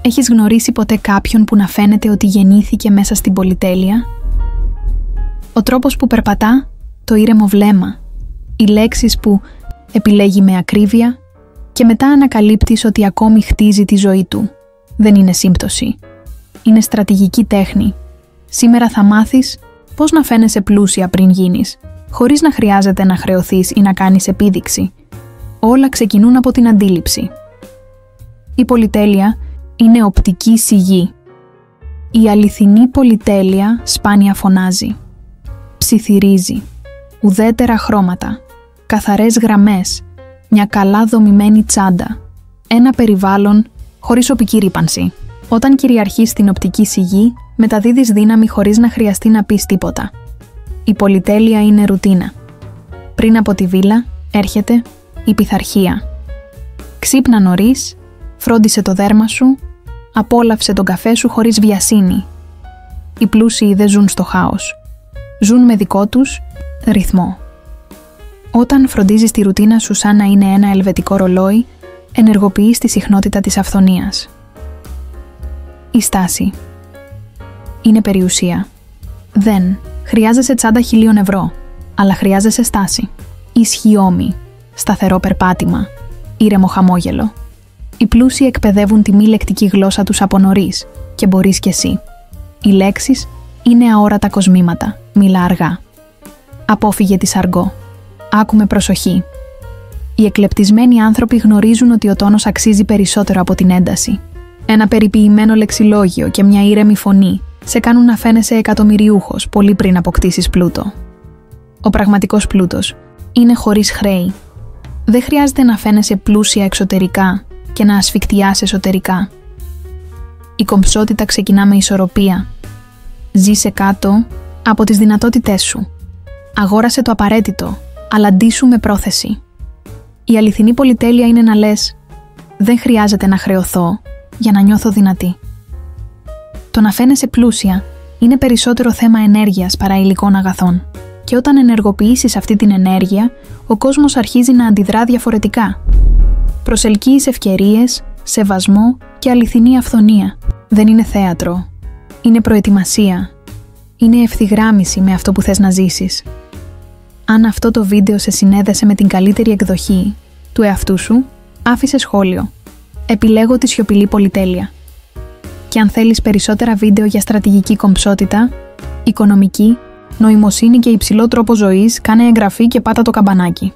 Έχεις γνωρίσει ποτέ κάποιον που να φαίνεται ότι γεννήθηκε μέσα στην πολυτέλεια? Ο τρόπος που περπατά, το ήρεμο βλέμμα, οι λέξεις που επιλέγει με ακρίβεια και μετά ανακαλύπτεις ότι ακόμη χτίζει τη ζωή του. Δεν είναι σύμπτωση. Είναι στρατηγική τέχνη. Σήμερα θα μάθεις πώς να φαίνεσαι πλούσια πριν γίνεις, χωρίς να χρειάζεται να χρεωθείς ή να κάνεις επίδειξη. Όλα ξεκινούν από την αντίληψη. Η πολυτέλεια είναι οπτική σιγή. Η αληθινή πολυτέλεια σπάνια φωνάζει. Ψιθυρίζει. Ουδέτερα χρώματα. Καθαρές γραμμές. Μια καλά δομημένη τσάντα. Ένα περιβάλλον χωρίς οπική ρύπανση. Όταν κυριαρχείς στην οπτική σιγή, μεταδίδεις δύναμη χωρίς να χρειαστεί να πεις τίποτα. Η πολυτέλεια είναι ρουτίνα. Πριν από τη βίλα έρχεται η πειθαρχία. Ξύπνα νωρίς, φρόντισε το δέρμα σου, απόλαυσε τον καφέ σου χωρίς βιασύνη. Οι πλούσιοι δεν ζουν στο χάος. Ζουν με δικό τους ρυθμό. Όταν φροντίζεις τη ρουτίνα σου σαν να είναι ένα ελβετικό ρολόι, ενεργοποιείς τη συχνότητα της αυθονίας. Η στάση είναι περιουσία. Δεν χρειάζεσαι τσάντα 1.000 ευρώ, αλλά χρειάζεσαι στάση. Ισχυόμη, σταθερό περπάτημα, ήρεμο χαμόγελο. Οι πλούσιοι εκπαιδεύουν τη μη λεκτική γλώσσα τους από νωρίς και μπορείς κι εσύ. Οι λέξεις είναι αόρατα κοσμήματα, μιλά αργά. Απόφυγε τη αργό. Άκουμε προσοχή. Οι εκλεπτισμένοι άνθρωποι γνωρίζουν ότι ο τόνος αξίζει περισσότερο από την ένταση. Ένα περιποιημένο λεξιλόγιο και μια ήρεμη φωνή σε κάνουν να φαίνεσαι εκατομμυριούχος πολύ πριν αποκτήσεις πλούτο. Ο πραγματικός πλούτος είναι χωρίς χρέη. Δεν χρειάζεται να φαίνεσαι πλούσια εξωτερικά και να ασφικτιάς εσωτερικά. Η κομψότητα ξεκινά με ισορροπία. Ζήσε κάτω από τις δυνατότητές σου. Αγόρασε το απαραίτητο, αλλά ντύσου με πρόθεση. Η αληθινή πολυτέλεια είναι να λες «Δεν χρειάζεται να χρεωθώ για να νιώθω δυνατή». Το να φαίνεσαι πλούσια είναι περισσότερο θέμα ενέργειας παρά υλικών αγαθών. Και όταν ενεργοποιήσεις αυτή την ενέργεια, ο κόσμος αρχίζει να αντιδρά διαφορετικά. Προσελκύεις ευκαιρίες, σεβασμό και αληθινή αυθονία. Δεν είναι θέατρο. Είναι προετοιμασία. Είναι ευθυγράμμιση με αυτό που θες να ζήσεις. Αν αυτό το βίντεο σε συνέδεσε με την καλύτερη εκδοχή του εαυτού σου, άφησε σχόλιο. Επιλέγω τη σιωπηλή πολυτέλεια. Και αν θέλεις περισσότερα βίντεο για στρατηγική κομψότητα, οικονομική, νοημοσύνη και υψηλό τρόπο ζωής, κάνε εγγραφή και πάτα το καμπανάκι.